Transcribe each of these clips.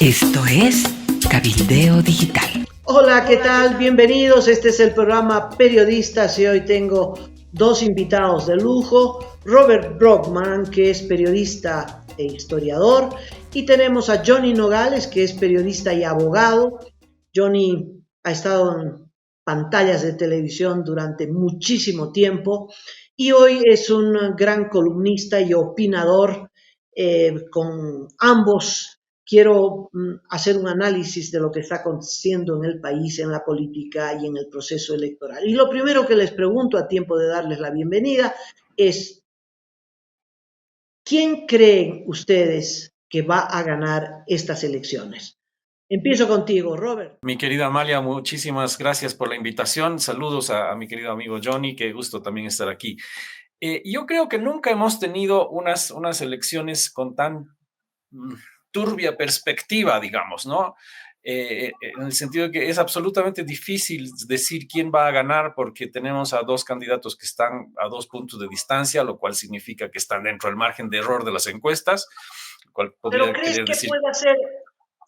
Esto es Cabildeo Digital. Hola, ¿qué tal? Bienvenidos. Este es el programa Periodistas y hoy tengo dos invitados de lujo. Robert Brockman, que es periodista e historiador, y tenemos a Johnny Nogales, que es periodista y abogado. Johnny ha estado en pantallas de televisión durante muchísimo tiempo y hoy es un gran columnista y opinador. Con ambos quiero hacer un análisis de lo que está aconteciendo en el país, en la política y en el proceso electoral. Y lo primero que les pregunto, a tiempo de darles la bienvenida, es: ¿quién creen ustedes que va a ganar estas elecciones? Empiezo contigo, Robert. Mi querida Amalia, muchísimas gracias por la invitación. Saludos a mi querido amigo Johnny, qué gusto también estar aquí. Yo creo que nunca hemos tenido unas elecciones con tan mm, turbia perspectiva, digamos, ¿no? En el sentido de que es absolutamente difícil decir quién va a ganar porque tenemos a dos candidatos que están a 2 puntos de distancia, lo cual significa que están dentro del margen de error de las encuestas, lo cual ¿Pero podría crees querer que decir. pueda ser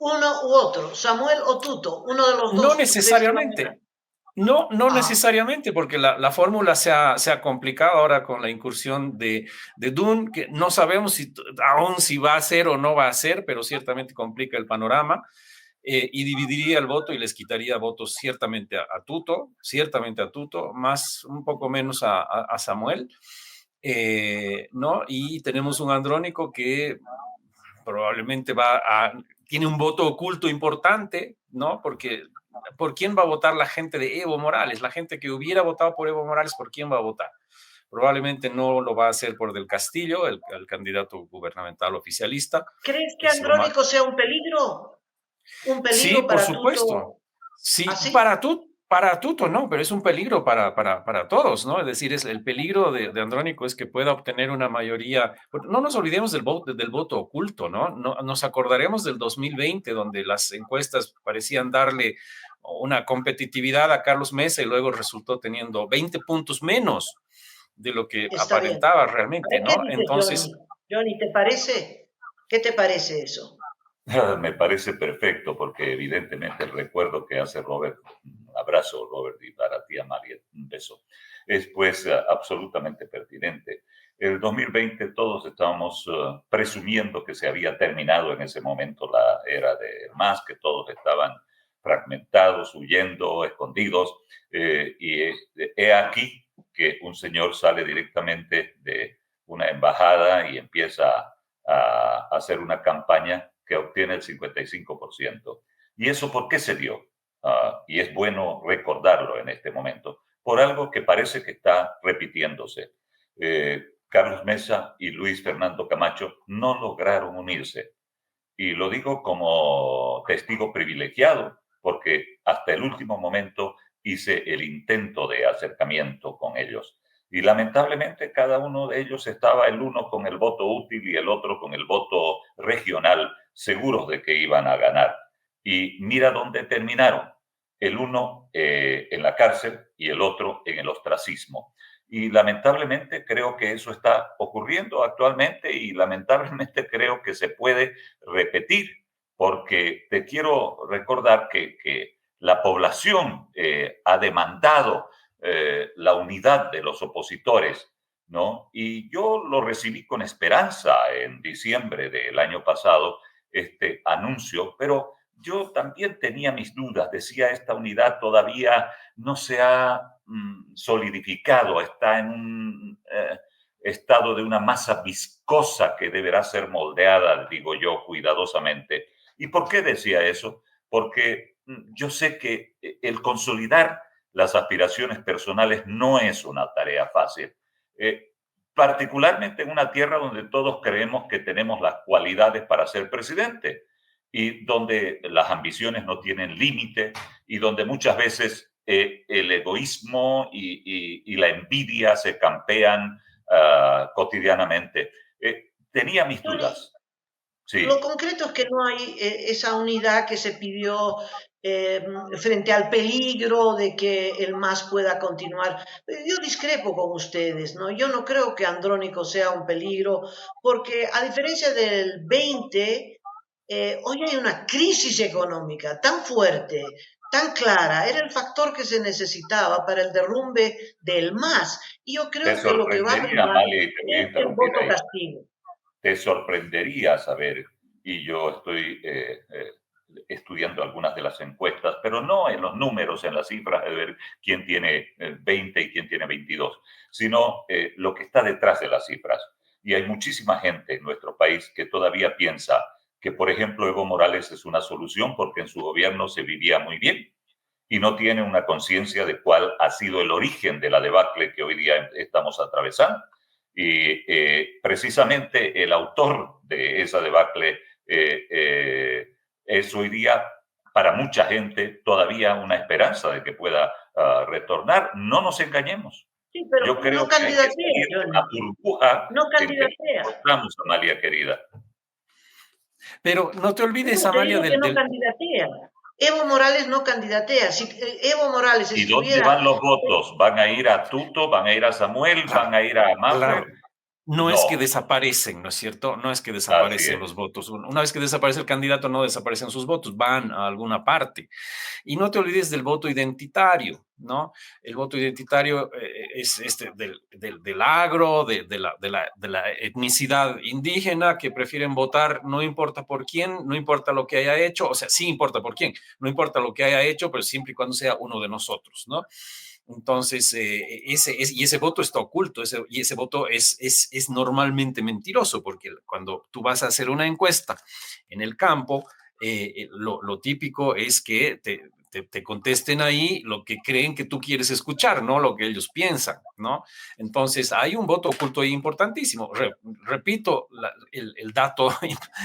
uno u otro, Samuel o Tuto, uno de los No dos? ¿Tú crees que va a ganar? necesariamente. No Ajá. necesariamente, porque la fórmula se ha complicado ahora con la incursión de Dune, que no sabemos aún si va a ser o no va a ser, pero ciertamente complica el panorama, y dividiría el voto y les quitaría votos ciertamente a Tuto, más un poco menos a Samuel, ¿no? Y tenemos un Andrónico que probablemente tiene un voto oculto importante, ¿no? Porque ¿por quién va a votar la gente de Evo Morales? La gente que hubiera votado por Evo Morales, ¿por quién va a votar? Probablemente no lo va a hacer por Del Castillo, el candidato gubernamental oficialista. ¿Crees que Ese Omar. Andrónico sea un peligro? ¿Un Sí, peligro por para supuesto. Tuto? Sí, ¿Así? para Tuto no, pero es un peligro para todos, ¿no? Es decir, el peligro de Andrónico es que pueda obtener una mayoría. No nos olvidemos del voto oculto, ¿no? Nos acordaremos del 2020, donde las encuestas parecían darle una competitividad a Carlos Mesa y luego resultó teniendo 20 puntos menos de lo que Está bien. aparentaba A realmente, ver, ¿qué ¿no? dices, Johnny? Entonces, Johnny, ¿te parece? ¿Qué te parece eso? Me parece perfecto porque evidentemente el recuerdo que hace Robert, un abrazo Robert y para ti Amalia, un beso, es pues absolutamente pertinente. El 2020 todos estábamos presumiendo que se había terminado en ese momento la era del MAS, que todos estaban fragmentados, huyendo, escondidos, y he aquí que un señor sale directamente de una embajada y empieza a hacer una campaña que obtiene el 55%. ¿Y eso por qué se dio? Y es bueno recordarlo en este momento, por algo que parece que está repitiéndose. Carlos Mesa y Luis Fernando Camacho no lograron unirse. Y lo digo como testigo privilegiado, porque hasta el último momento hice el intento de acercamiento con ellos. Y lamentablemente cada uno de ellos estaba el uno con el voto útil y el otro con el voto regional, seguros de que iban a ganar. Y mira dónde terminaron. El uno en la cárcel y el otro en el ostracismo. Y lamentablemente creo que eso está ocurriendo actualmente y lamentablemente creo que se puede repetir, porque te quiero recordar que la población ha demandado la unidad de los opositores, ¿no? Y yo lo recibí con esperanza en diciembre del año pasado, este anuncio, pero yo también tenía mis dudas, decía, esta unidad todavía no se ha solidificado, está en un estado de una masa viscosa que deberá ser moldeada, digo yo, cuidadosamente. ¿Y por qué decía eso? Porque yo sé que el consolidar las aspiraciones personales no es una tarea fácil. Particularmente en una tierra donde todos creemos que tenemos las cualidades para ser presidente y donde las ambiciones no tienen límite y donde muchas veces el egoísmo y la envidia se campean cotidianamente. Tenía mis Johnny, dudas, lo sí. concreto es que no hay esa unidad que se pidió eh, frente al peligro de que el MAS pueda continuar. Yo discrepo con ustedes, ¿no? Yo no creo que Andrónico sea un peligro, porque a diferencia del 20, hoy hay una crisis económica tan fuerte, tan clara, era el factor que se necesitaba para el derrumbe del MAS. Y yo Te creo que lo que va a sorprendería, primar Amalia, y te voy a es el interrumpir voto ahí, castigo. te sorprendería saber, y yo estoy estudiando algunas de las encuestas, pero no en los números, en las cifras de ver quién tiene 20 y quién tiene 22, sino lo que está detrás de las cifras. Y hay muchísima gente en nuestro país que todavía piensa que, por ejemplo, Evo Morales es una solución porque en su gobierno se vivía muy bien y no tiene una conciencia de cuál ha sido el origen de la debacle que hoy día estamos atravesando. Y precisamente el autor de esa debacle es hoy día para mucha gente todavía una esperanza de que pueda retornar. No nos engañemos. Sí, pero Yo no creo que hay que candidatea, salir de la Johnny. burbuja No en que candidatea. nos encontramos, Amalia querida. Pero no te olvides, No, te Amalia, digo que no candidatea. Evo Morales no candidatea. Si Evo Morales ¿Y dónde estuviera... van los votos? ¿Van a ir a Tuto? ¿Van a ir a Samuel? ¿Van a ir a Maffer? claro, no es que No, desaparecen, ¿no es cierto? No es que así desaparecen es. los votos. Una vez que desaparece el candidato, no desaparecen sus votos, van a alguna parte. Y no te olvides del voto identitario, ¿no? El voto identitario es este del agro, de la etnicidad indígena que prefieren votar, no importa por quién, no importa lo que haya hecho, o sea, sí importa por quién, no importa lo que haya hecho, pero siempre y cuando sea uno de nosotros, ¿no? Entonces, y ese voto está oculto, y ese voto es normalmente mentiroso, porque cuando tú vas a hacer una encuesta en el campo, lo típico es que te contesten ahí lo que creen que tú quieres escuchar, no lo que ellos piensan, ¿no? Entonces, hay un voto oculto ahí importantísimo. Repito el dato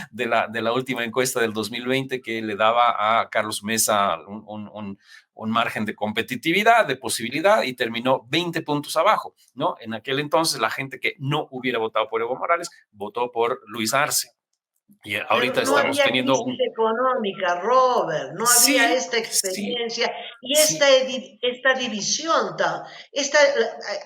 de la última encuesta del 2020 que le daba a Carlos Mesa un margen de competitividad, de posibilidad, y terminó 20 puntos abajo, ¿no? En aquel entonces, la gente que no hubiera votado por Evo Morales votó por Luis Arce. Y Pero ahorita no estamos había teniendo crisis económica, Robert, no había Sí, esta sí, experiencia y sí, esta división.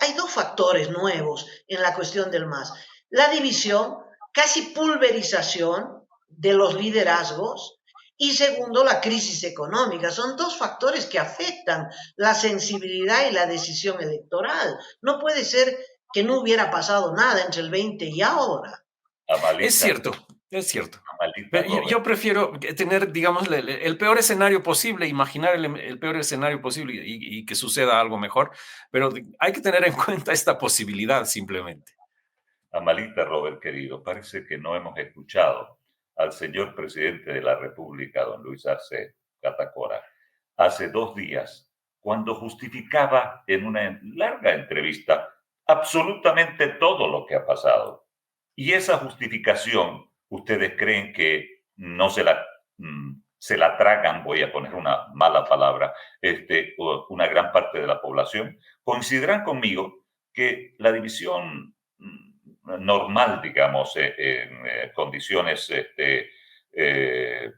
Hay dos factores nuevos en la cuestión del MAS. La división, casi pulverización de los liderazgos y segundo, la crisis económica. Son dos factores que afectan la sensibilidad y la decisión electoral. No puede ser que no hubiera pasado nada entre el 20 y ahora. es Amalita, cierto, es cierto. Amalita Pero Robert. yo prefiero tener, digamos, el peor escenario posible, imaginar el peor escenario posible y que suceda algo mejor, pero hay que tener en cuenta esta posibilidad simplemente. Amalita Robert, querido, parece que no hemos escuchado al señor presidente de la República, don Luis Arce Catacora, hace 2 días, cuando justificaba en una larga entrevista absolutamente todo lo que ha pasado. Y esa justificación, ¿ustedes creen que no se la tragan, voy a poner una mala palabra, una gran parte de la población? Coincidirán conmigo que la división normal, digamos, en condiciones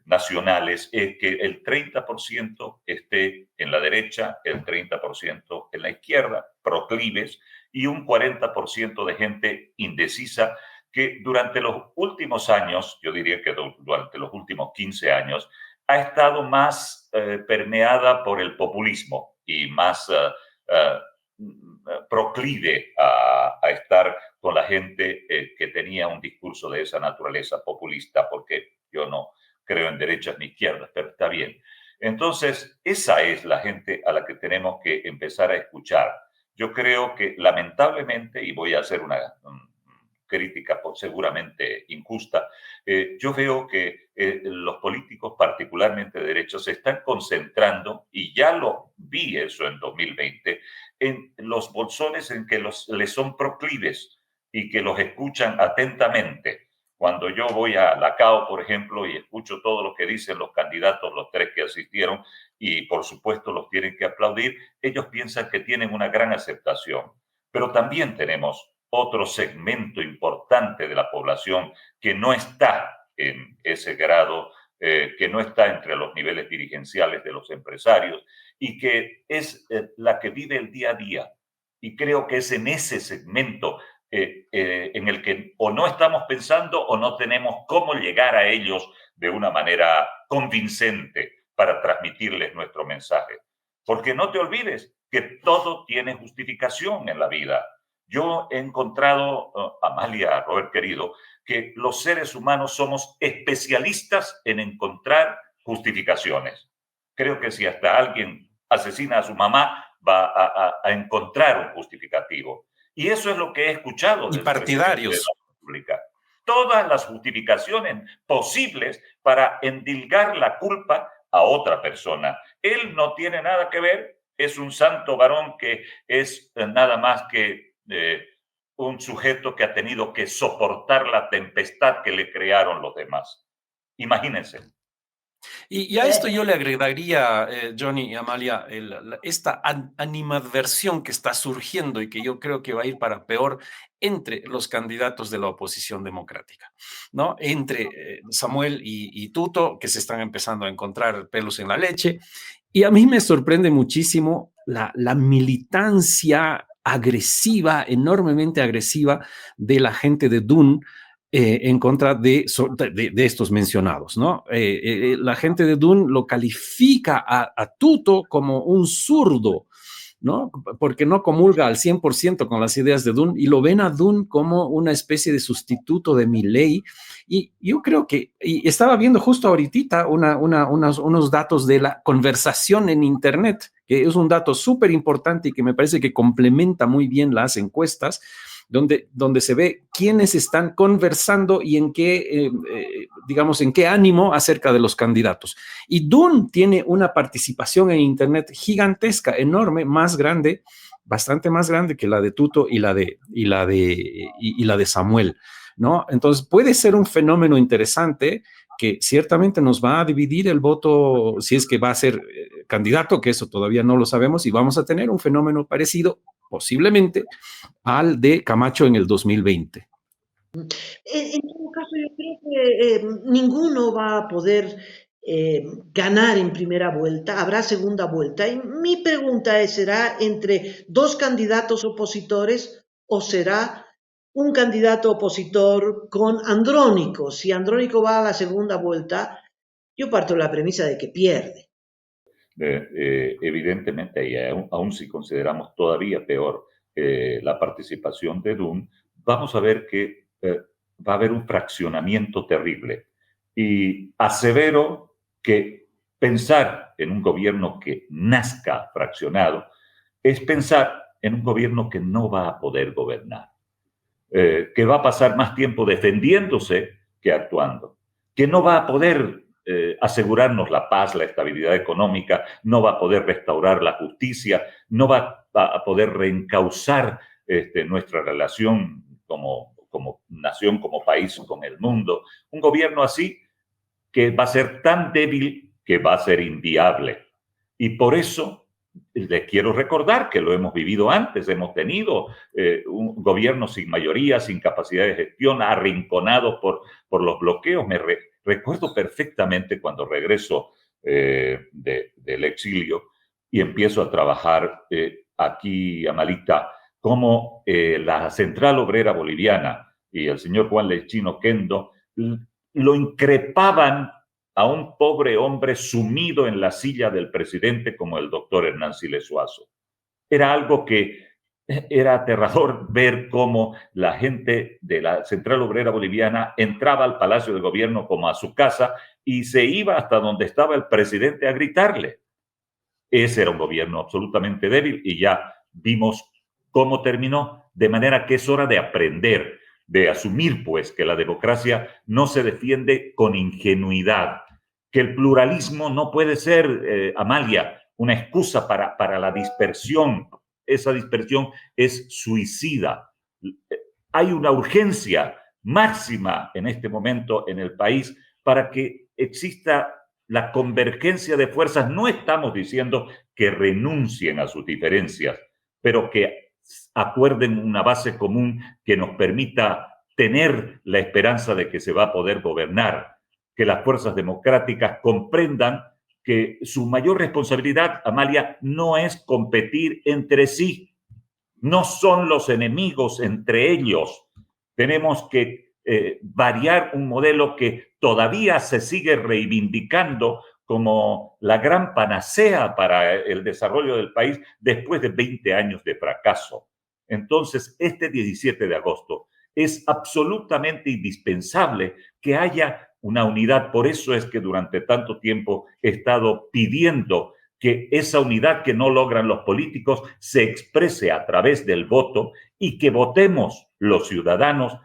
nacionales, es que el 30% esté en la derecha, el 30% en la izquierda, proclives, y un 40% de gente indecisa que durante los últimos años, yo diría que durante los últimos 15 años, ha estado más permeada por el populismo y más proclive a estar con la gente que tenía un discurso de esa naturaleza populista, porque yo no creo en derechas ni izquierdas, pero está bien. Entonces, esa es la gente a la que tenemos que empezar a escuchar. Yo creo que lamentablemente, y voy a hacer una crítica seguramente injusta, yo veo que los políticos, particularmente de derecha, se están concentrando, y ya lo vi eso en 2020, en los bolsones en que les son proclives y que los escuchan atentamente. Cuando yo voy a la CAO, por ejemplo, y escucho todo lo que dicen los candidatos, los 3 que asistieron, y por supuesto los tienen que aplaudir, ellos piensan que tienen una gran aceptación. Pero también tenemos otro segmento importante de la población que no está en ese grado, que no está entre los niveles dirigenciales de los empresarios y que es la que vive el día a día. Y creo que es en ese segmento en el que o no estamos pensando o no tenemos cómo llegar a ellos de una manera convincente para transmitirles nuestro mensaje. Porque no te olvides que todo tiene justificación en la vida. Yo he encontrado, Amalia, Robert querido, que los seres humanos somos especialistas en encontrar justificaciones. Creo que si hasta alguien asesina a su mamá, va a encontrar un justificativo. Y eso es lo que he escuchado Y del presidente de partidarios. la República. Todas las justificaciones posibles para endilgar la culpa a otra persona. Él no tiene nada que ver, es un santo varón que es nada más que un sujeto que ha tenido que soportar la tempestad que le crearon los demás. Imagínense. Y a esto yo le agregaría, Johnny y Amalia, esta animadversión que está surgiendo y que yo creo que va a ir para peor entre los candidatos de la oposición democrática, ¿no? Entre Samuel y Tuto, que se están empezando a encontrar pelos en la leche. Y a mí me sorprende muchísimo la militancia agresiva, enormemente agresiva de la gente de Dune en contra de estos mencionados, ¿no? La gente de Dune lo califica a Tuto como un zurdo, ¿no? Porque no comulga al 100% con las ideas de Dune y lo ven a Dune como una especie de sustituto de Milei. Y yo creo que, y estaba viendo justo ahorita unos datos de la conversación en Internet, que es un dato súper importante y que me parece que complementa muy bien las encuestas, donde se ve quiénes están conversando y en qué, digamos, en qué ánimo acerca de los candidatos. Y Dune tiene una participación en Internet gigantesca, enorme, más grande, bastante más grande que la de Tuto y la de Samuel, ¿no? Entonces puede ser un fenómeno interesante que ciertamente nos va a dividir el voto si es que va a ser candidato, que eso todavía no lo sabemos, y vamos a tener un fenómeno parecido posiblemente al de Camacho en el 2020. En todo caso, yo creo que ninguno va a poder ganar en primera vuelta, habrá segunda vuelta. Y mi pregunta es, ¿será entre dos candidatos opositores o será un candidato opositor con Andrónico? Si Andrónico va a la segunda vuelta, yo parto de la premisa de que pierde. Evidentemente, y aún si consideramos todavía peor la participación de Dune, vamos a ver que va a haber un fraccionamiento terrible. Y asevero que pensar en un gobierno que nazca fraccionado es pensar en un gobierno que no va a poder gobernar, que va a pasar más tiempo defendiéndose que actuando, que no va a poder asegurarnos la paz, la estabilidad económica, no va a poder restaurar la justicia, no va a poder reencauzar nuestra relación como nación, como país con el mundo. Un gobierno así que va a ser tan débil que va a ser inviable. Y por eso les quiero recordar que lo hemos vivido antes, hemos tenido un gobierno sin mayoría, sin capacidad de gestión, arrinconado por los bloqueos. Recuerdo perfectamente cuando regreso del exilio y empiezo a trabajar aquí, Amalita, como la Central Obrera Boliviana y el señor Juan Lechino Kendo lo increpaban a un pobre hombre sumido en la silla del presidente como el doctor Hernán Siles Suazo. Era algo que era aterrador ver cómo la gente de la Central Obrera Boliviana entraba al Palacio de Gobierno como a su casa y se iba hasta donde estaba el presidente a gritarle. Ese era un gobierno absolutamente débil y ya vimos cómo terminó, de manera que es hora de aprender, de asumir pues que la democracia no se defiende con ingenuidad, que el pluralismo no puede ser, Amalia, una excusa para la dispersión. Esa dispersión es suicida. Hay una urgencia máxima en este momento en el país para que exista la convergencia de fuerzas. No estamos diciendo que renuncien a sus diferencias, pero que acuerden una base común que nos permita tener la esperanza de que se va a poder gobernar, que las fuerzas democráticas comprendan que su mayor responsabilidad, Amalia, no es competir entre sí, no son los enemigos entre ellos. Tenemos que variar un modelo que todavía se sigue reivindicando como la gran panacea para el desarrollo del país después de 20 años de fracaso. Entonces, este 17 de agosto es absolutamente indispensable que haya una unidad. Por eso es que durante tanto tiempo he estado pidiendo que esa unidad que no logran los políticos se exprese a través del voto y que votemos los ciudadanos,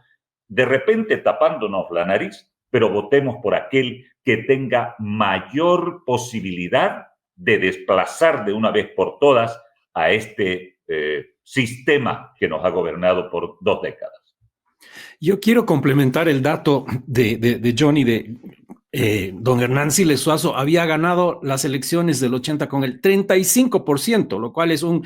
de repente tapándonos la nariz, pero votemos por aquel que tenga mayor posibilidad de desplazar de una vez por todas a este sistema que nos ha gobernado por 2 décadas. Yo quiero complementar el dato de Johnny, don Hernán Siles Suazo había ganado las elecciones del 80 con el 35%, lo cual es un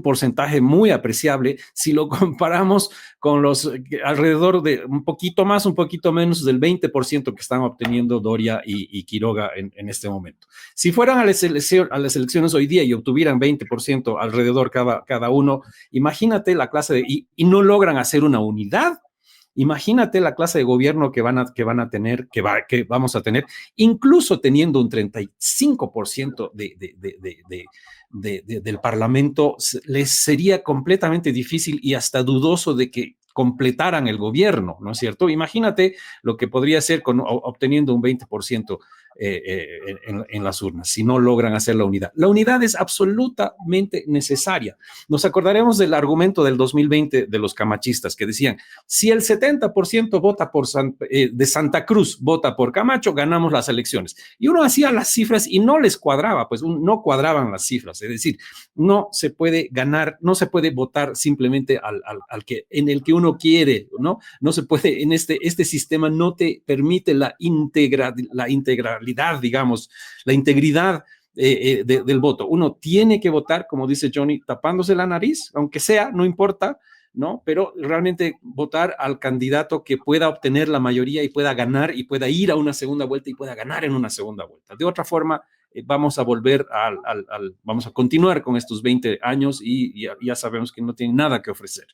porcentaje muy apreciable si lo comparamos con los alrededor de un poquito más, un poquito menos del 20% que están obteniendo Doria y Quiroga en este momento. Si fueran a las elecciones hoy día y obtuvieran 20% alrededor cada uno, imagínate la clase y no logran hacer una unidad. Imagínate la clase de gobierno que vamos a tener, incluso teniendo un 35% del Parlamento, les sería completamente difícil y hasta dudoso de que completaran el gobierno, ¿no es cierto? Imagínate lo que podría ser obteniendo un 20% en las urnas, si no logran hacer la unidad. La unidad es absolutamente necesaria. Nos acordaremos del argumento del 2020 de los camachistas que decían, si el 70% vota de Santa Cruz vota por Camacho, ganamos las elecciones. Y uno hacía las cifras y no les cuadraba, pues no cuadraban las cifras. Es decir, no se puede ganar, no se puede votar simplemente en el que uno quiere, ¿no? No se puede, en este sistema no te permite la integralidad, digamos, la integridad del voto. Uno tiene que votar, como dice Johnny, tapándose la nariz, aunque sea, no importa, ¿no? Pero realmente votar al candidato que pueda obtener la mayoría y pueda ganar y pueda ir a una segunda vuelta y pueda ganar en una segunda vuelta. De otra forma, vamos a volver vamos a continuar con estos 20 años y ya sabemos que no tienen nada que ofrecer.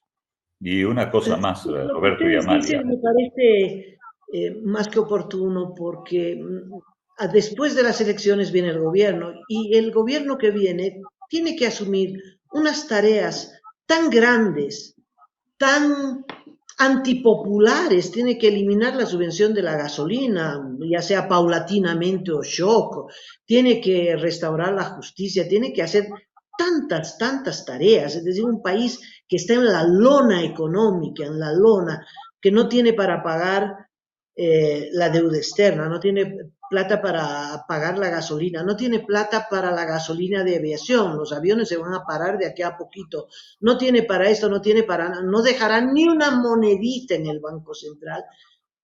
Y una cosa más, Roberto y Amalia. Me parece más que oportuno porque después de las elecciones viene el gobierno y el gobierno que viene tiene que asumir unas tareas tan grandes, tan antipopulares, tiene que eliminar la subvención de la gasolina, ya sea paulatinamente o shock, tiene que restaurar la justicia, tiene que hacer tantas tareas, es decir, un país que está en la lona económica, en la lona, que no tiene para pagar la deuda externa, no tiene plata para pagar la gasolina, no tiene plata para la gasolina de aviación, los aviones se van a parar de aquí a poquito, no tiene para esto, no tiene para nada, no dejarán ni una monedita en el Banco Central.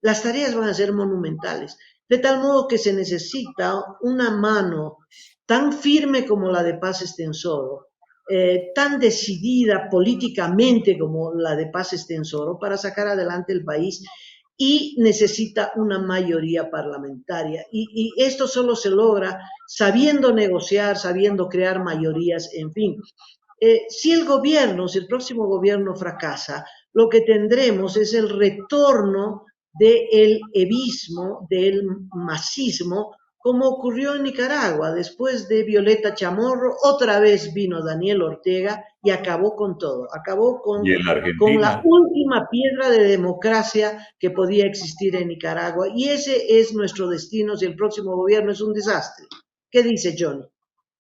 Las tareas van a ser monumentales, de tal modo que se necesita una mano tan firme como la de Paz Estenssoro, tan decidida políticamente como la de Paz Estenssoro para sacar adelante el país, y necesita una mayoría parlamentaria. Y esto solo se logra sabiendo negociar, sabiendo crear mayorías, en fin. Si el próximo gobierno fracasa, lo que tendremos es el retorno del evismo, del masismo, como ocurrió en Nicaragua. Después de Violeta Chamorro, otra vez vino Daniel Ortega y acabó con todo. Acabó con la última piedra de democracia que podía existir en Nicaragua. Y ese es nuestro destino si el próximo gobierno es un desastre. ¿Qué dice Johnny?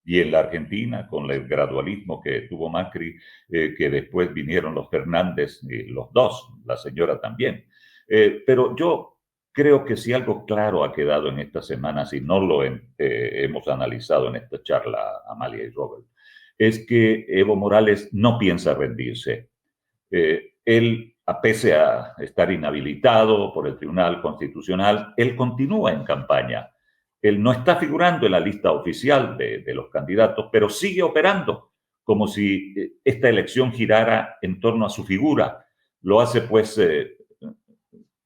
Y en la Argentina, con el gradualismo que tuvo Macri, que después vinieron los Fernández, los dos, la señora también. Pero yo creo que si algo claro ha quedado en estas semanas, y no lo hemos analizado en esta charla, Amalia y Robert, es que Evo Morales no piensa rendirse. Él, pese a estar inhabilitado por el Tribunal Constitucional, él continúa en campaña. Él no está figurando en la lista oficial de los candidatos, pero sigue operando como si esta elección girara en torno a su figura. Lo hace, pues,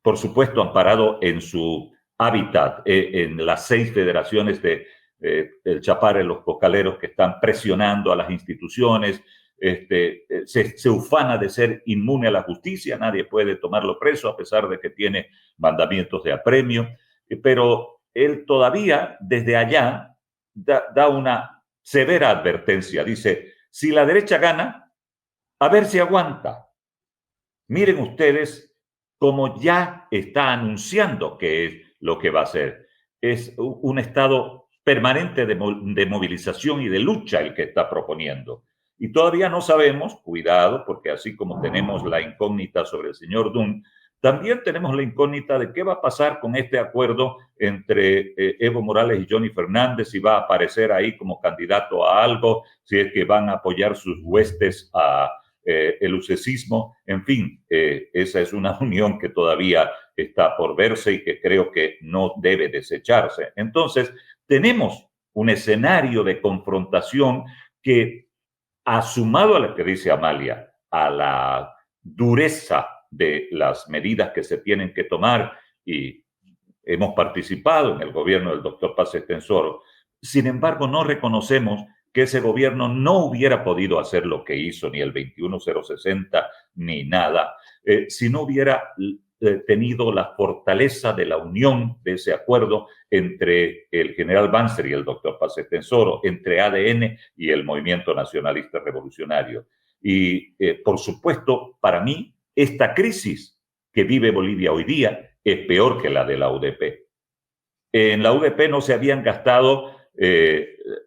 por supuesto, amparado en su hábitat, en las 6 federaciones del Chapare, los cocaleros que están presionando a las instituciones, se ufana de ser inmune a la justicia, nadie puede tomarlo preso a pesar de que tiene mandamientos de apremio, pero él todavía desde allá da una severa advertencia. Dice, si la derecha gana, a ver si aguanta. Miren ustedes cómo ya está anunciando que es lo que va a hacer. Es un estado permanente de movilización y de lucha el que está proponiendo. Y todavía no sabemos, cuidado, porque así como tenemos la incógnita sobre el señor Dunn, también tenemos la incógnita de qué va a pasar con este acuerdo entre Evo Morales y Johnny Fernández, si va a aparecer ahí como candidato a algo, si es que van a apoyar sus huestes a el ucecismo. En fin, esa es una unión que todavía está por verse y que creo que no debe desecharse. Entonces, tenemos un escenario de confrontación que, sumado a lo que dice Amalia, a la dureza de las medidas que se tienen que tomar, y hemos participado en el gobierno del doctor Paz Estenssoro, sin embargo no reconocemos que ese gobierno no hubiera podido hacer lo que hizo, ni el 21060, ni nada, si no hubiera tenido la fortaleza de la unión de ese acuerdo entre el general Banzer y el doctor Paz Estenssoro, entre ADN y el Movimiento Nacionalista Revolucionario. Y, por supuesto, para mí, esta crisis que vive Bolivia hoy día es peor que la de la UDP. En la UDP no se habían gastado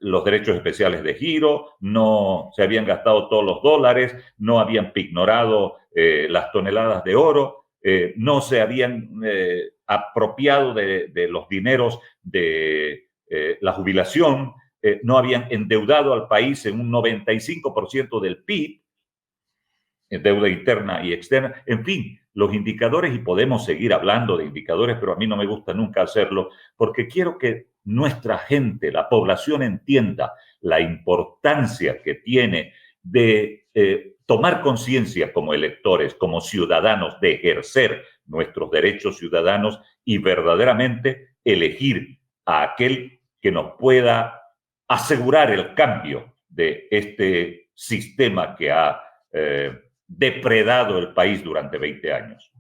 los derechos especiales de giro, no se habían gastado todos los dólares, no habían pignorado las toneladas de oro, no se habían apropiado de los dineros de la jubilación, no habían endeudado al país en un 95% del PIB, en deuda interna y externa. En fin, los indicadores, y podemos seguir hablando de indicadores, pero a mí no me gusta nunca hacerlo, porque quiero que nuestra gente, la población, entienda la importancia que tiene de tomar conciencia como electores, como ciudadanos, de ejercer nuestros derechos ciudadanos y verdaderamente elegir a aquel que nos pueda asegurar el cambio de este sistema que ha depredado el país durante 20 años.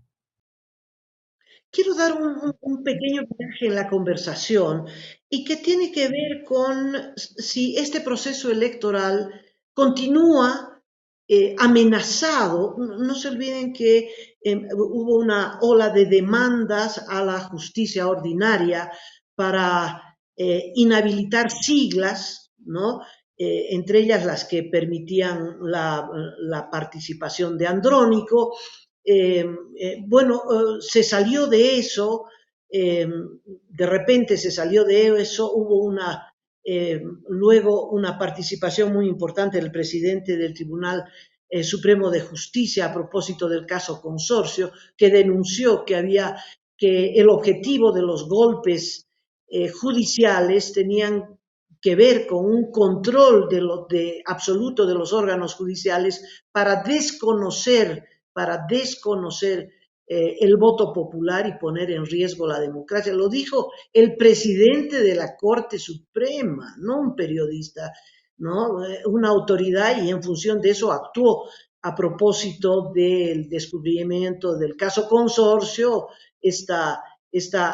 Quiero dar un pequeño viaje en la conversación y que tiene que ver con si este proceso electoral continúa amenazado. No se olviden que hubo una ola de demandas a la justicia ordinaria para inhabilitar siglas, ¿no? Entre ellas las que permitían la participación de Andrónico. Se salió de eso, de repente se salió de eso, hubo luego una participación muy importante del presidente del Tribunal Supremo de Justicia a propósito del caso Consorcio, que denunció que el objetivo de los golpes judiciales tenían que ver con un control absoluto de los órganos judiciales para desconocer el voto popular y poner en riesgo la democracia. Lo dijo el presidente de la Corte Suprema, no un periodista, ¿no? Una autoridad, y en función de eso actuó a propósito del descubrimiento del caso Consorcio, esta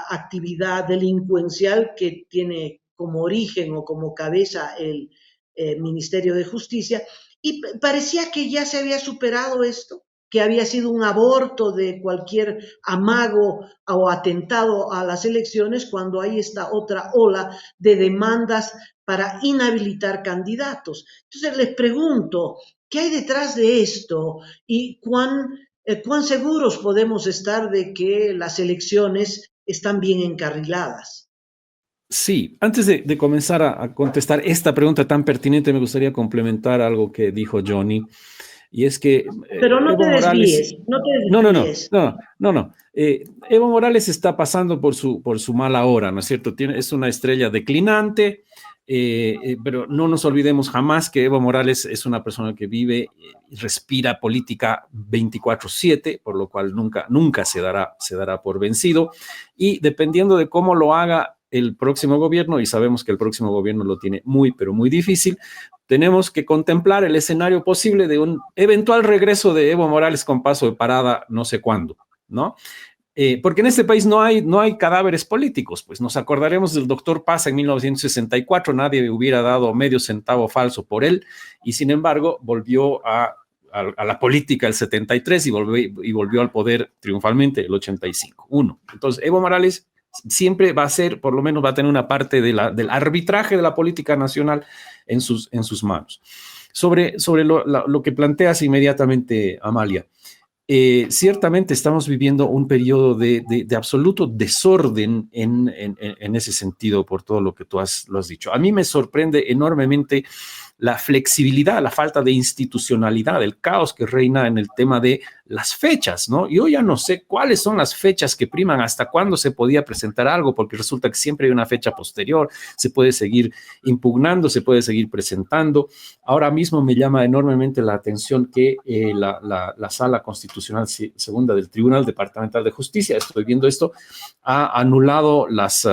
actividad delincuencial que tiene como origen o como cabeza el Ministerio de Justicia, y parecía que ya se había superado esto, que había sido un aborto de cualquier amago o atentado a las elecciones, cuando hay esta otra ola de demandas para inhabilitar candidatos. Entonces les pregunto, ¿qué hay detrás de esto? ¿Y cuán seguros podemos estar de que las elecciones están bien encarriladas? Sí, antes de comenzar a contestar esta pregunta tan pertinente, me gustaría complementar algo que dijo Johnny, y es que pero no te desvíes, no te desvíes. No. Evo Morales está pasando por su mala hora, ¿no es cierto? Es una estrella declinante, pero no nos olvidemos jamás que Evo Morales es una persona que vive y respira política 24/7, por lo cual nunca se dará por vencido, y dependiendo de cómo lo haga, el próximo gobierno, y sabemos que el próximo gobierno lo tiene muy, pero muy difícil, tenemos que contemplar el escenario posible de un eventual regreso de Evo Morales con paso de parada no sé cuándo, ¿no? Porque en este país no hay cadáveres políticos, pues nos acordaremos del doctor Paz en 1964, nadie hubiera dado medio centavo falso por él, y sin embargo volvió a la política el 73 y volvió al poder triunfalmente el 85. Entonces, Evo Morales siempre va a ser, por lo menos va a tener una parte del arbitraje de la política nacional en sus manos. Sobre lo que planteas inmediatamente, Amalia, ciertamente estamos viviendo un periodo de absoluto desorden en ese sentido por todo lo que tú lo has dicho. A mí me sorprende enormemente la flexibilidad, la falta de institucionalidad, el caos que reina en el tema de las fechas, ¿no? Yo ya no sé cuáles son las fechas que priman, hasta cuándo se podía presentar algo, porque resulta que siempre hay una fecha posterior, se puede seguir impugnando, se puede seguir presentando. Ahora mismo me llama enormemente la atención que la Sala Constitucional Segunda del Tribunal Departamental de Justicia, estoy viendo esto, ha anulado las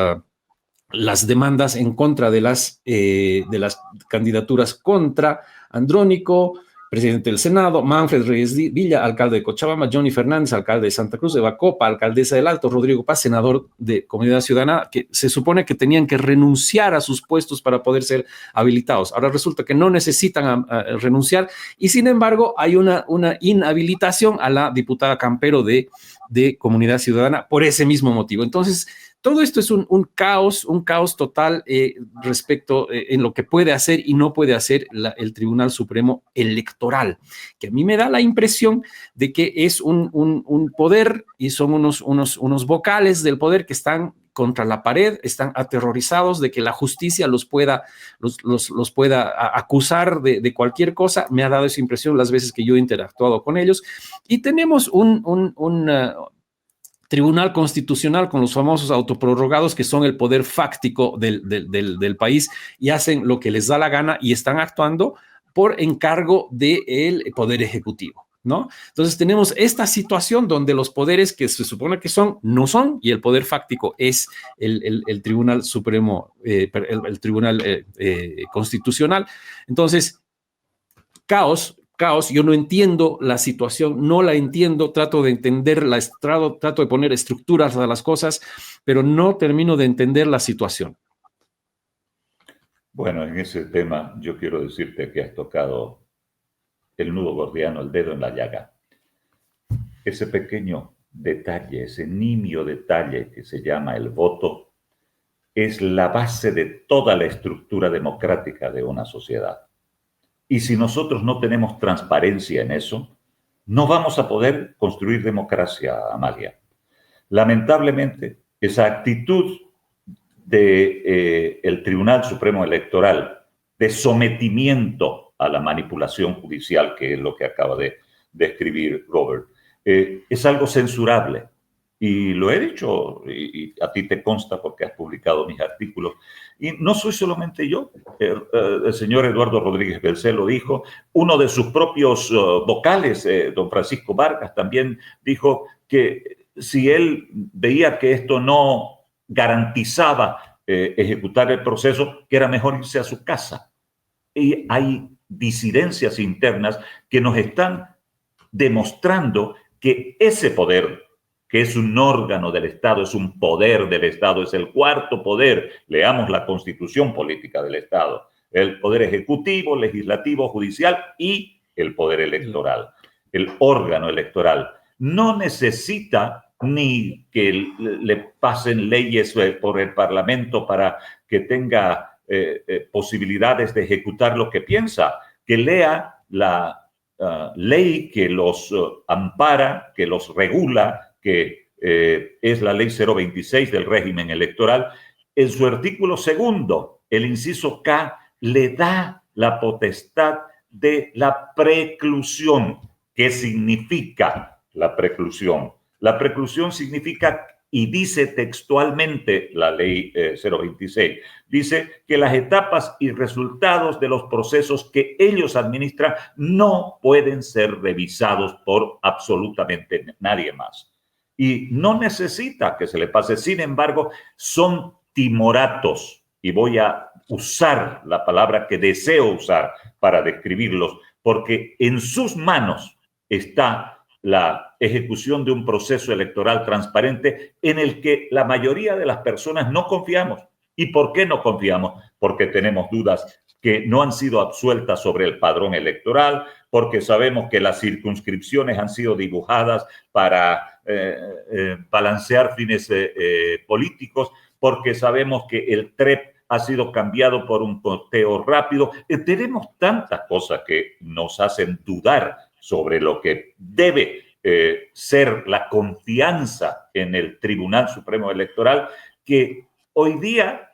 demandas en contra de las candidaturas contra Andrónico, presidente del Senado, Manfred Reyes Villa, alcalde de Cochabamba, Johnny Fernández, alcalde de Santa Cruz, Eva Copa, alcaldesa del Alto, Rodrigo Paz, senador de Comunidad Ciudadana, que se supone que tenían que renunciar a sus puestos para poder ser habilitados. Ahora resulta que no necesitan renunciar y sin embargo hay una inhabilitación a la diputada Campero de Comunidad Ciudadana por ese mismo motivo. Entonces, todo esto es un caos total respecto en lo que puede hacer y no puede hacer el Tribunal Supremo Electoral, que a mí me da la impresión de que es un poder y son unos vocales del poder que están contra la pared, están aterrorizados de que la justicia los pueda acusar de cualquier cosa. Me ha dado esa impresión las veces que yo he interactuado con ellos y tenemos un Tribunal Constitucional con los famosos autoprorrogados que son el poder fáctico del país y hacen lo que les da la gana y están actuando por encargo del Poder Ejecutivo, ¿no? Entonces tenemos esta situación donde los poderes que se supone que son, no son, y el poder fáctico es el Tribunal Supremo, el Tribunal Constitucional. Entonces, caos, yo no entiendo la situación, no la entiendo, trato de entenderla, trato de poner estructuras a las cosas, pero no termino de entender la situación. Bueno, en ese tema yo quiero decirte que has tocado el nudo gordiano, el dedo en la llaga. Ese pequeño detalle, ese nimio detalle que se llama el voto, es la base de toda la estructura democrática de una sociedad. Y si nosotros no tenemos transparencia en eso, no vamos a poder construir democracia, Amalia. Lamentablemente, esa actitud del Tribunal Supremo Electoral de sometimiento a la manipulación judicial, que es lo que acaba de describir Robert, es algo censurable. Y lo he dicho, y a ti te consta porque has publicado mis artículos. Y no soy solamente yo, el señor Eduardo Rodríguez Belcé lo dijo, uno de sus propios vocales, don Francisco Vargas, también dijo que si él veía que esto no garantizaba ejecutar el proceso, que era mejor irse a su casa. Y hay disidencias internas que nos están demostrando que ese poder, que es un órgano del Estado, es un poder del Estado, es el cuarto poder, leamos la constitución política del Estado, el poder ejecutivo, legislativo, judicial y el poder electoral, el órgano electoral. No necesita ni que le pasen leyes por el Parlamento para que tenga posibilidades de ejecutar lo que piensa, que lea la ley que los ampara, que los regula, que es la ley 026 del régimen electoral. En su artículo segundo, el inciso K, le da la potestad de la preclusión. ¿Qué significa la preclusión? La preclusión significa, y dice textualmente la ley 026, dice que las etapas y resultados de los procesos que ellos administran no pueden ser revisados por absolutamente nadie más. Y no necesita que se le pase. Sin embargo, son timoratos, y voy a usar la palabra que deseo usar para describirlos, porque en sus manos está la ejecución de un proceso electoral transparente en el que la mayoría de las personas no confiamos. ¿Y por qué no confiamos? Porque tenemos dudas que no han sido absueltas sobre el padrón electoral, porque sabemos que las circunscripciones han sido dibujadas para balancear fines políticos, porque sabemos que el TREP ha sido cambiado por un conteo rápido. Tenemos tantas cosas que nos hacen dudar sobre lo que debe ser la confianza en el Tribunal Supremo Electoral, que hoy día,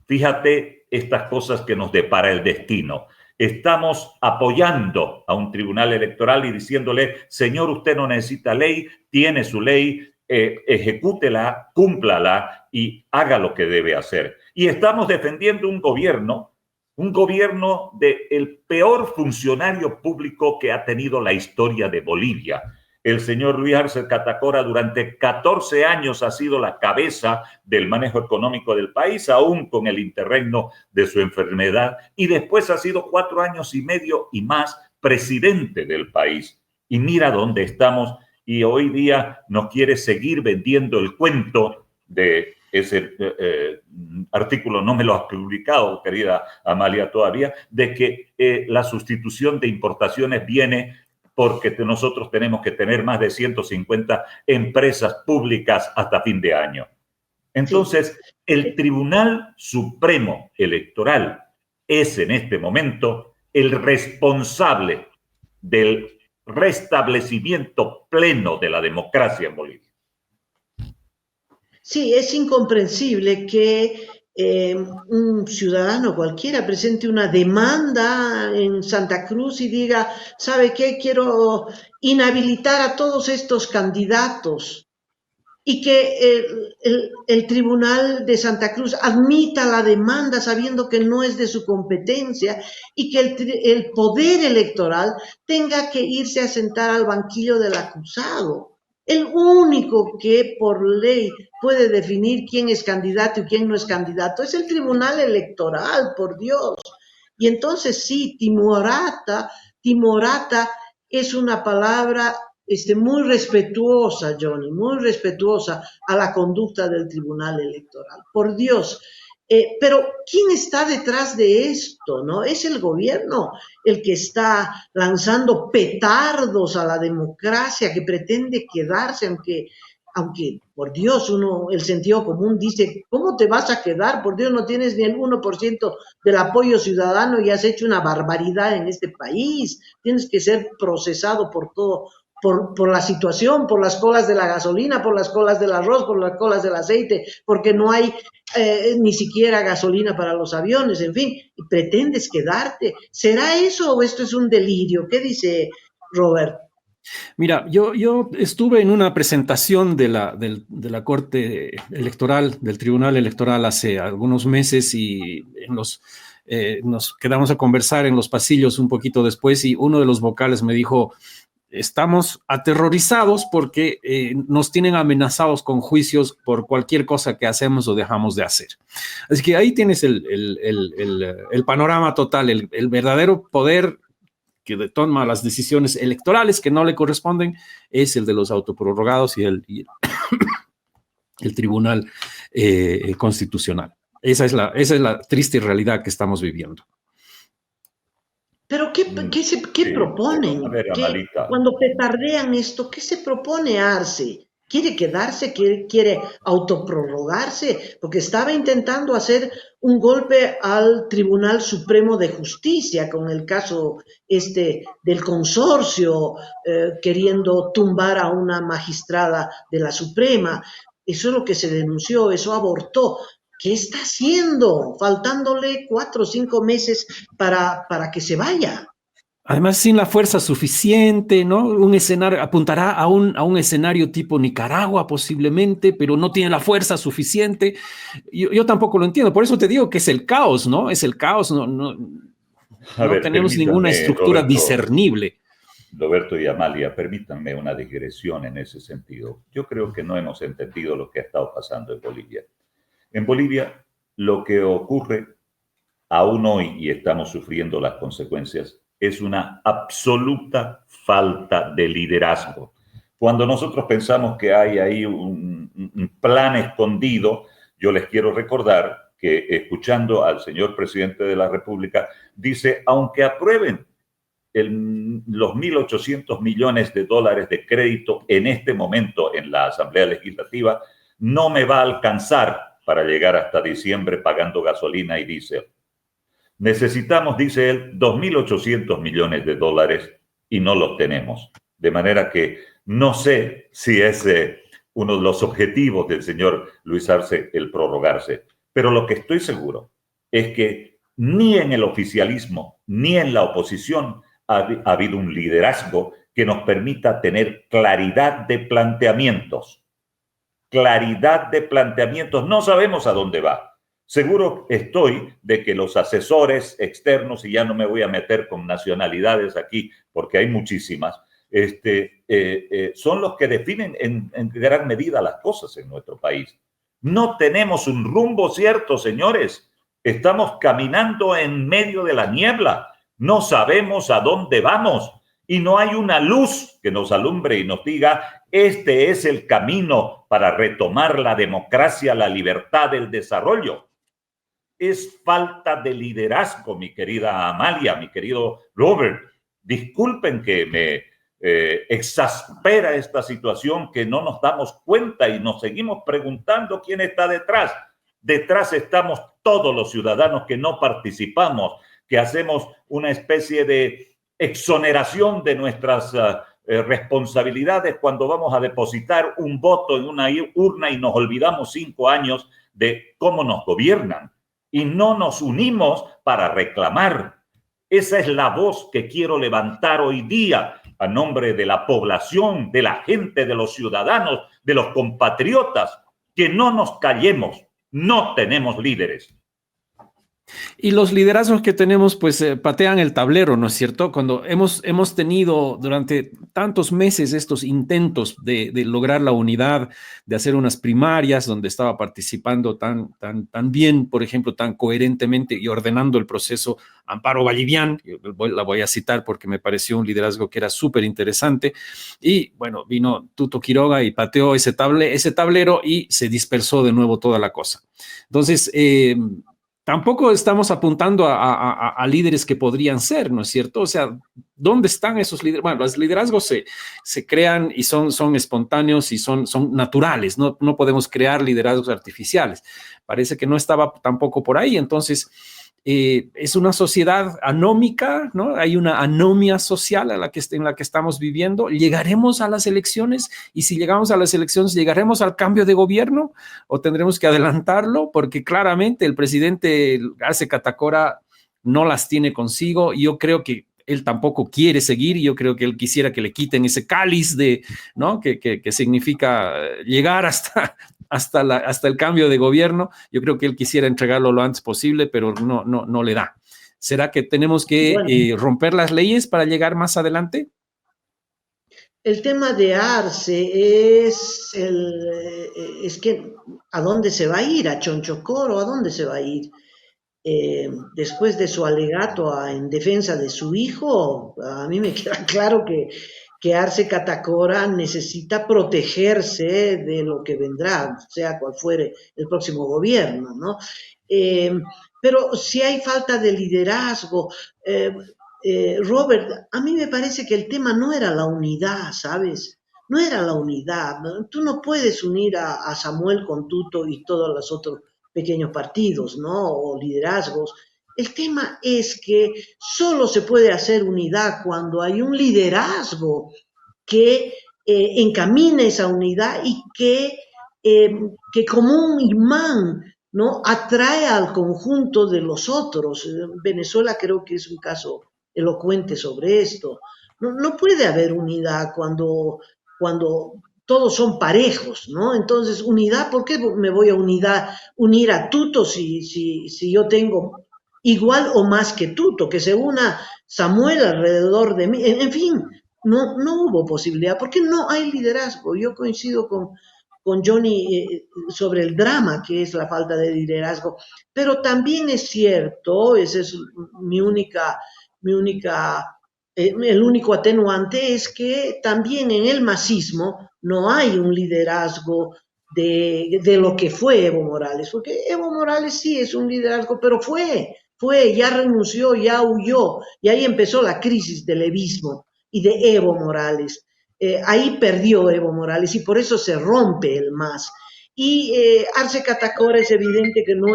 fíjate estas cosas que nos depara el destino. Estamos apoyando a un tribunal electoral y diciéndole, señor, usted no necesita ley, tiene su ley, ejecútela, cúmplala y haga lo que debe hacer. Y estamos defendiendo un gobierno del peor funcionario público que ha tenido la historia de Bolivia. El señor Luis Arce Catacora durante 14 años ha sido la cabeza del manejo económico del país, aún con el interregno de su enfermedad, y después ha sido 4 años y medio y más presidente del país. Y mira dónde estamos, y hoy día nos quiere seguir vendiendo el cuento de ese artículo, no me lo has publicado, querida Amalia, todavía, de que la sustitución de importaciones viene porque nosotros tenemos que tener más de 150 empresas públicas hasta fin de año. Entonces, el Tribunal Supremo Electoral es en este momento el responsable del restablecimiento pleno de la democracia en Bolivia. Sí, es incomprensible que un ciudadano cualquiera presente una demanda en Santa Cruz y diga, ¿sabe qué? Quiero inhabilitar a todos estos candidatos, y que el Tribunal de Santa Cruz admita la demanda sabiendo que no es de su competencia, y que el Poder Electoral tenga que irse a sentar al banquillo del acusado. El único que por ley puede definir quién es candidato y quién no es candidato es el Tribunal Electoral, por Dios. Y entonces sí, timorata es una palabra muy respetuosa, Johnny, muy respetuosa a la conducta del Tribunal Electoral, por Dios. Pero ¿quién está detrás de esto? ¿No? Es el gobierno el que está lanzando petardos a la democracia, que pretende quedarse, aunque por Dios, el sentido común dice, ¿cómo te vas a quedar? Por Dios, no tienes ni el 1% del apoyo ciudadano y has hecho una barbaridad en este país. Tienes que ser procesado por todo, por la situación, por las colas de la gasolina, por las colas del arroz, por las colas del aceite, porque no hay ni siquiera gasolina para los aviones, en fin, y pretendes quedarte. ¿Será eso o esto es un delirio? ¿Qué dice Robert? Mira, yo estuve en una presentación de la Corte Electoral, del Tribunal Electoral hace algunos meses, y nos quedamos a conversar en los pasillos un poquito después, y uno de los vocales me dijo, estamos aterrorizados porque nos tienen amenazados con juicios por cualquier cosa que hacemos o dejamos de hacer. Así que ahí tienes el panorama total, el verdadero poder que toma las decisiones electorales que no le corresponden es el de los autoprorrogados y el Tribunal Constitucional. Esa es la triste realidad que estamos viviendo. ¿Pero qué proponen? A ver, Cuando petardean esto, ¿qué se propone Arce? ¿Quiere quedarse? ¿Quiere autoprorrogarse? Porque estaba intentando hacer un golpe al Tribunal Supremo de Justicia con el caso del consorcio, queriendo tumbar a una magistrada de la Suprema. Eso es lo que se denunció, eso abortó. ¿Qué está haciendo? Faltándole 4 o 5 meses para que se vaya. Además, sin la fuerza suficiente, ¿no? Un escenario, apuntará a un escenario tipo Nicaragua posiblemente, pero no tiene la fuerza suficiente. Yo tampoco lo entiendo. Por eso te digo que es el caos, ¿no? Es el caos, no tenemos ninguna estructura discernible. Roberto y Amalia, permítanme una digresión en ese sentido. Yo creo que no hemos entendido lo que ha estado pasando en Bolivia. En Bolivia, lo que ocurre aún hoy, y estamos sufriendo las consecuencias, es una absoluta falta de liderazgo. Cuando nosotros pensamos que hay ahí un plan escondido, yo les quiero recordar que escuchando al señor presidente de la República, dice, aunque aprueben los 1.800 millones de dólares de crédito en este momento en la Asamblea Legislativa, no me va a alcanzar para llegar hasta diciembre pagando gasolina y diésel. Necesitamos, dice él, 2.800 millones de dólares y no los tenemos. De manera que no sé si es uno de los objetivos del señor Luis Arce el prorrogarse. Pero lo que estoy seguro es que ni en el oficialismo ni en la oposición ha habido un liderazgo que nos permita tener claridad de planteamientos. Claridad de planteamientos. No sabemos a dónde va. Seguro estoy de que los asesores externos, y ya no me voy a meter con nacionalidades aquí porque hay muchísimas, son los que definen en gran medida las cosas en nuestro país. No tenemos un rumbo cierto, señores. Estamos caminando en medio de la niebla. No sabemos a dónde vamos y no hay una luz que nos alumbre y nos diga, este es el camino para retomar la democracia, la libertad, el desarrollo. Es falta de liderazgo, mi querida Amalia, mi querido Robert. Disculpen que me exaspera esta situación, que no nos damos cuenta y nos seguimos preguntando quién está detrás. Detrás estamos todos los ciudadanos que no participamos, que hacemos una especie de exoneración de nuestras responsabilidades cuando vamos a depositar un voto en una urna y nos olvidamos 5 años de cómo nos gobiernan y no nos unimos para reclamar. Esa es la voz que quiero levantar hoy día a nombre de la población, de la gente, de los ciudadanos, de los compatriotas, que no nos callemos, no tenemos líderes. Y los liderazgos que tenemos, pues patean el tablero, ¿no es cierto? Cuando hemos tenido durante tantos meses estos intentos de lograr la unidad, de hacer unas primarias donde estaba participando tan bien, por ejemplo, tan coherentemente y ordenando el proceso Amparo Vallivian, la voy a citar porque me pareció un liderazgo que era súper interesante. Y bueno, vino Tuto Quiroga y pateó ese tablero y se dispersó de nuevo toda la cosa. Entonces, tampoco estamos apuntando a líderes que podrían ser, ¿no es cierto? O sea, ¿dónde están esos líderes? Bueno, los liderazgos se crean y son espontáneos y son naturales. No podemos crear liderazgos artificiales. Parece que no estaba tampoco por ahí. Entonces, es una sociedad anómica, ¿no? Hay una anomia social en la que estamos viviendo. ¿Llegaremos a las elecciones? Y si llegamos a las elecciones, ¿llegaremos al cambio de gobierno o tendremos que adelantarlo? Porque claramente el presidente Arce Catacora no las tiene consigo. Yo creo que él tampoco quiere seguir. Yo creo que él quisiera que le quiten ese cáliz ¿no? que significa llegar hasta el cambio de gobierno. Yo creo que él quisiera entregarlo lo antes posible, pero no le da. ¿Será que tenemos que romper las leyes para llegar más adelante? El tema de Arce es que ¿a dónde se va a ir? ¿A Chonchocoro? ¿A dónde se va a ir? Después de su alegato en defensa de su hijo, a mí me queda claro que Arce Catacora necesita protegerse de lo que vendrá, sea cual fuere el próximo gobierno, ¿no? Pero si hay falta de liderazgo, Robert, a mí me parece que el tema no era la unidad, ¿sabes? No era la unidad. Tú no puedes unir a Samuel con Tuto y todos los otros pequeños partidos, ¿no? O liderazgos. El tema es que solo se puede hacer unidad cuando hay un liderazgo que encamine esa unidad y que como un imán, ¿no? Atrae al conjunto de los otros. Venezuela creo que es un caso elocuente sobre esto. No puede haber unidad cuando todos son parejos, ¿no? Entonces, unidad, ¿por qué me voy a unir a Tuto si yo tengo igual o más que Tuto? Que se una Samuel alrededor de mí. En fin, no hubo posibilidad, porque no hay liderazgo. Yo coincido con Johnny sobre el drama que es la falta de liderazgo, pero también es cierto, esa es el único atenuante es que también en el masismo no hay un liderazgo de lo que fue Evo Morales, porque Evo Morales sí es un liderazgo, pero ya renunció, ya huyó, y ahí empezó la crisis del evismo y de Evo Morales. Ahí perdió Evo Morales y por eso se rompe el MAS. Y Arce Catacora es evidente que no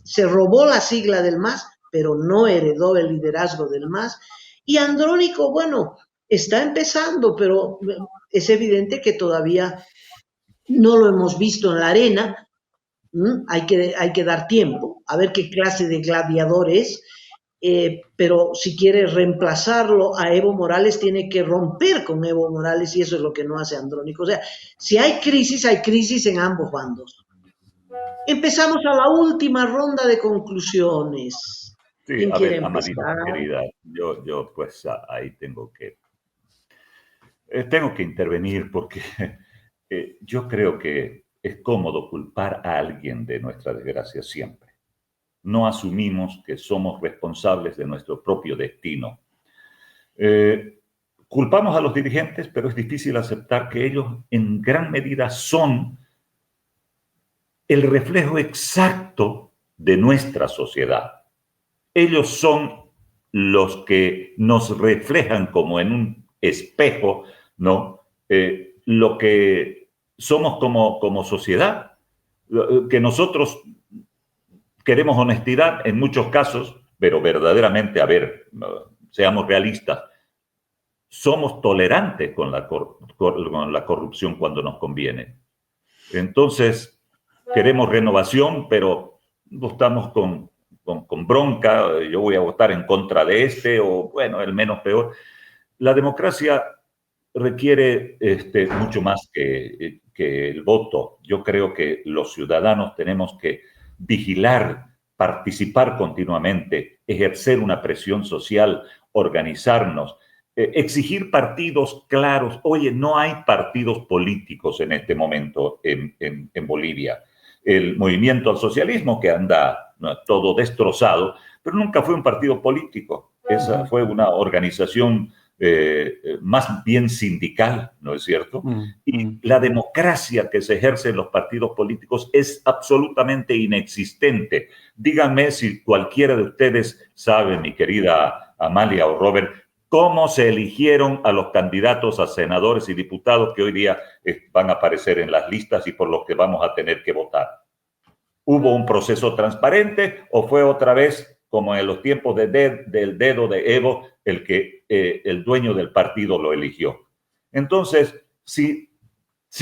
se robó la sigla del MAS, pero no heredó el liderazgo del MAS. Y Andrónico, bueno, está empezando, pero es evidente que todavía no lo hemos visto en la arena. Hay que dar tiempo a ver qué clase de gladiador es. Pero si quiere reemplazarlo a Evo Morales, tiene que romper con Evo Morales y eso es lo que no hace Andrónico. O sea, si hay crisis en ambos bandos. Empezamos a la última ronda de conclusiones. Sí, ¿Quién a quiere ver, Amalita, empezar? querida, yo pues ahí tengo que intervenir porque yo creo que es cómodo culpar a alguien de nuestra desgracia siempre. No asumimos que somos responsables de nuestro propio destino. Culpamos a los dirigentes, pero es difícil aceptar que ellos en gran medida son el reflejo exacto de nuestra sociedad. Ellos son los que nos reflejan como en un espejo, ¿no? Lo que somos como sociedad, que nosotros queremos honestidad en muchos casos, pero verdaderamente, a ver, seamos realistas, somos tolerantes con la corrupción cuando nos conviene. Entonces, queremos renovación, pero estamos con bronca, yo voy a votar en contra de este, o bueno, el menos peor. La democracia requiere mucho más que el voto. Yo creo que los ciudadanos tenemos que vigilar, participar continuamente, ejercer una presión social, organizarnos, exigir partidos claros. Oye, no hay partidos políticos en este momento en Bolivia. El movimiento al socialismo que anda todo destrozado, pero nunca fue un partido político. Esa fue una organización más bien sindical, ¿no es cierto? Y la democracia que se ejerce en los partidos políticos es absolutamente inexistente. Díganme si cualquiera de ustedes sabe, mi querida Amalia o Robert, cómo se eligieron a los candidatos a senadores y diputados que hoy día van a aparecer en las listas y por los que vamos a tener que votar. ¿Hubo un proceso transparente o fue otra vez, como en los tiempos del dedo de Evo, el dueño del partido lo eligió? Entonces, si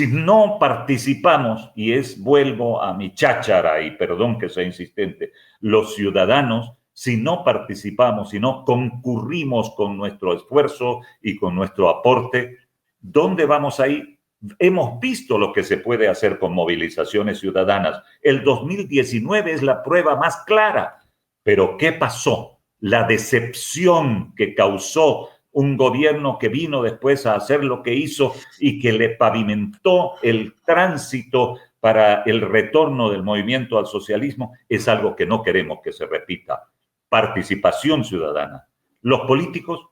no participamos, y vuelvo a mi cháchara, y perdón que sea insistente, los ciudadanos, si no participamos, si no concurrimos con nuestro esfuerzo y con nuestro aporte, ¿dónde vamos a ir? Hemos visto lo que se puede hacer con movilizaciones ciudadanas. El 2019 es la prueba más clara. Pero ¿qué pasó? La decepción que causó un gobierno que vino después a hacer lo que hizo y que le pavimentó el tránsito para el retorno del movimiento al socialismo es algo que no queremos que se repita. Participación ciudadana. Los políticos,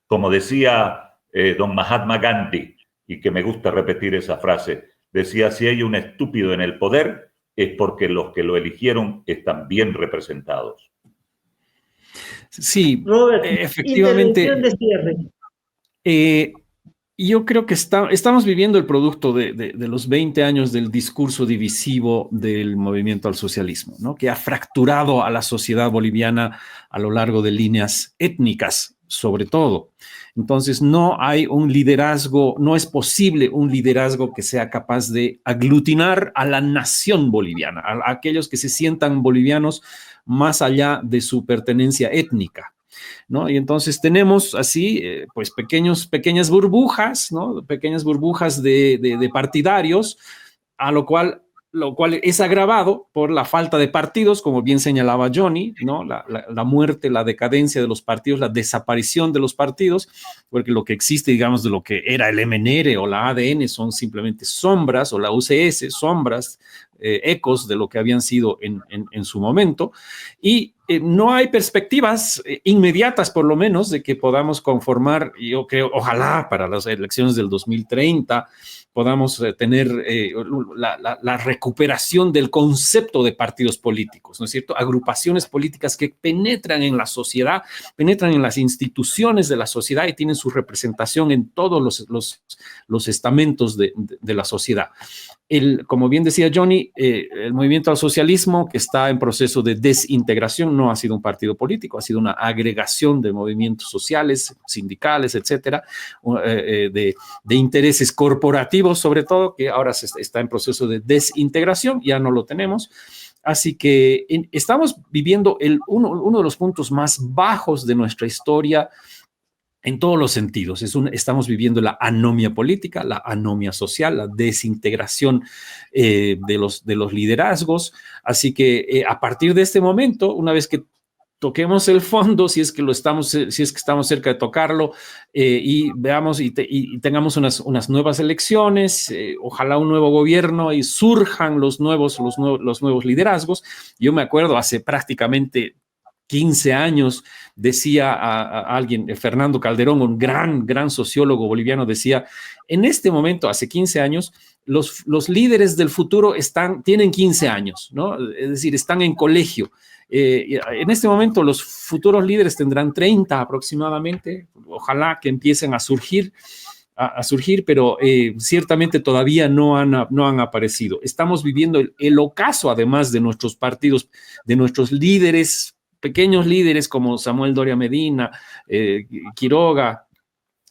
como decía don Mahatma Gandhi, y que me gusta repetir esa frase, decía, si hay un estúpido en el poder, es porque los que lo eligieron están bien representados. Sí, Robert, efectivamente. intervención de cierre. Yo creo que estamos viviendo el producto de los 20 años del discurso divisivo del movimiento al socialismo, ¿no? Que ha fracturado a la sociedad boliviana a lo largo de líneas étnicas, sobre todo. Entonces, no hay un liderazgo, no es posible un liderazgo que sea capaz de aglutinar a la nación boliviana, a aquellos que se sientan bolivianos más allá de su pertenencia étnica, ¿no? Y entonces tenemos así, pues pequeñas burbujas, ¿no? Pequeñas burbujas de partidarios, a lo cual lo cual es agravado por la falta de partidos, como bien señalaba Johnny, ¿no? La muerte, la decadencia de los partidos, la desaparición de los partidos, porque lo que existe, digamos, de lo que era el MNR o la ADN son simplemente sombras, o la UCS, sombras, ecos de lo que habían sido en su momento, y no hay perspectivas inmediatas, por lo menos, de que podamos conformar, yo creo, ojalá para las elecciones del 2030, podamos tener la recuperación del concepto de partidos políticos, ¿no es cierto? Agrupaciones políticas que penetran en la sociedad, penetran en las instituciones de la sociedad y tienen su representación en todos los estamentos de la sociedad. Como bien decía Johnny, el movimiento al socialismo, que está en proceso de desintegración, no ha sido un partido político, ha sido una agregación de movimientos sociales, sindicales, etcétera, de intereses corporativos, sobre todo, que ahora está en proceso de desintegración, ya no lo tenemos. Así que estamos viviendo uno de los puntos más bajos de nuestra historia en todos los sentidos. Estamos viviendo la anomia política, la anomia social, la desintegración de los liderazgos. Así que a partir de este momento, una vez que toquemos el fondo, si es que estamos cerca de tocarlo, y veamos y tengamos unas nuevas elecciones, ojalá un nuevo gobierno y surjan los nuevos liderazgos. Yo me acuerdo hace prácticamente 15 años, decía a alguien, Fernando Calderón, un gran sociólogo boliviano, decía, en este momento, hace 15 años, los líderes del futuro tienen 15 años, ¿no? Es decir, están en colegio. En este momento los futuros líderes tendrán 30 aproximadamente, ojalá que empiecen a surgir, pero ciertamente todavía no han aparecido. Estamos viviendo el ocaso, además de nuestros partidos, de nuestros líderes, pequeños líderes como Samuel Doria Medina, Quiroga,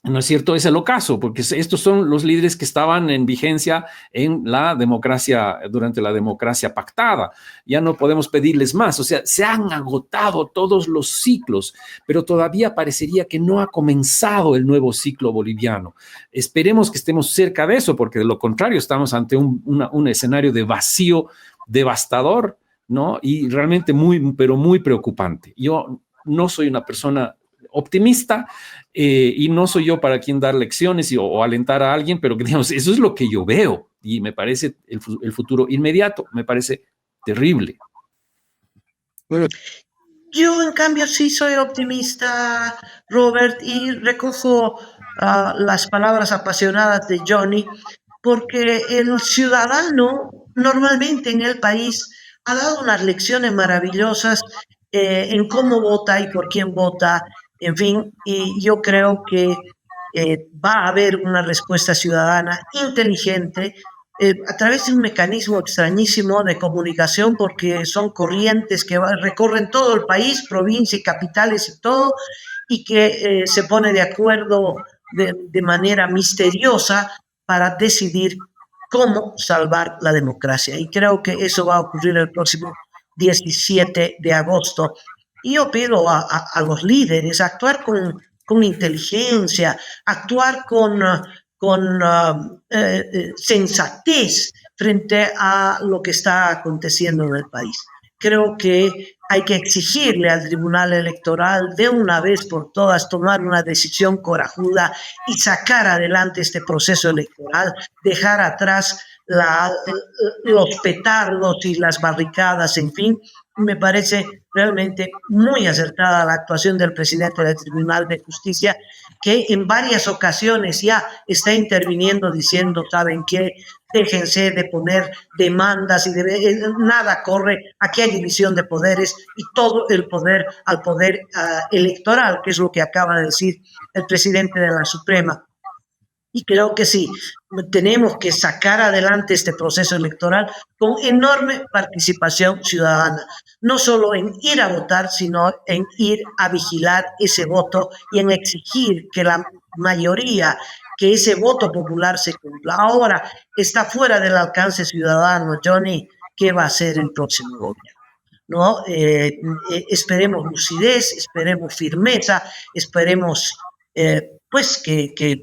¿no es cierto? Es el ocaso, porque estos son los líderes que estaban en vigencia en la democracia, durante la democracia pactada. Ya no podemos pedirles más, o sea, se han agotado todos los ciclos, pero todavía parecería que no ha comenzado el nuevo ciclo boliviano. Esperemos que estemos cerca de eso, porque de lo contrario estamos ante un escenario de vacío devastador, ¿no? Y realmente pero muy preocupante. Yo no soy una persona optimista y no soy yo para quien dar lecciones o alentar a alguien, pero digamos, eso es lo que yo veo y me parece el futuro inmediato, me parece terrible. Bueno. Yo, en cambio, sí soy optimista, Robert, y recojo las palabras apasionadas de Johnny, porque el ciudadano normalmente en el país ha dado unas lecciones maravillosas en cómo vota y por quién vota, en fin, y yo creo que va a haber una respuesta ciudadana inteligente a través de un mecanismo extrañísimo de comunicación, porque son corrientes que recorren todo el país, provincias y capitales y todo, y que se pone de acuerdo de manera misteriosa para decidir cómo salvar la democracia. Y creo que eso va a ocurrir el próximo 17 de agosto. Y yo pido a los líderes actuar con inteligencia, actuar con sensatez frente a lo que está aconteciendo en el país. Creo que hay que exigirle al Tribunal Electoral de una vez por todas tomar una decisión corajuda y sacar adelante este proceso electoral, dejar atrás los petardos y las barricadas, en fin. Me parece realmente muy acertada la actuación del presidente del Tribunal de Justicia, que en varias ocasiones ya está interviniendo diciendo, ¿saben qué? Déjense de poner demandas y nada corre, aquí hay división de poderes y todo el poder al poder electoral, que es lo que acaba de decir el presidente de la Suprema. Y creo que sí, tenemos que sacar adelante este proceso electoral con enorme participación ciudadana, no solo en ir a votar, sino en ir a vigilar ese voto y en exigir que la mayoría, que ese voto popular se cumpla. Ahora está fuera del alcance ciudadano, Johnny, ¿qué va a hacer el próximo gobierno? ¿No? Esperemos lucidez, esperemos firmeza, esperemos pues que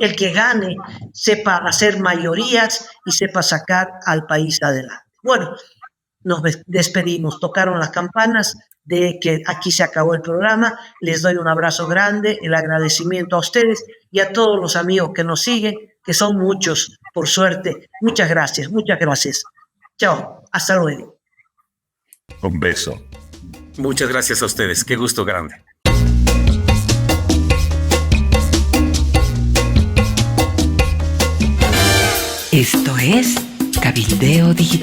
el que gane sepa hacer mayorías y sepa sacar al país adelante. Bueno, nos despedimos, tocaron las campanas de que aquí se acabó el programa. Les doy un abrazo grande, el agradecimiento a ustedes y a todos los amigos que nos siguen, que son muchos, por suerte. Muchas gracias, muchas gracias. Chao, hasta luego. Un beso. Muchas gracias a ustedes, qué gusto grande. Esto es Cabildeo Digital.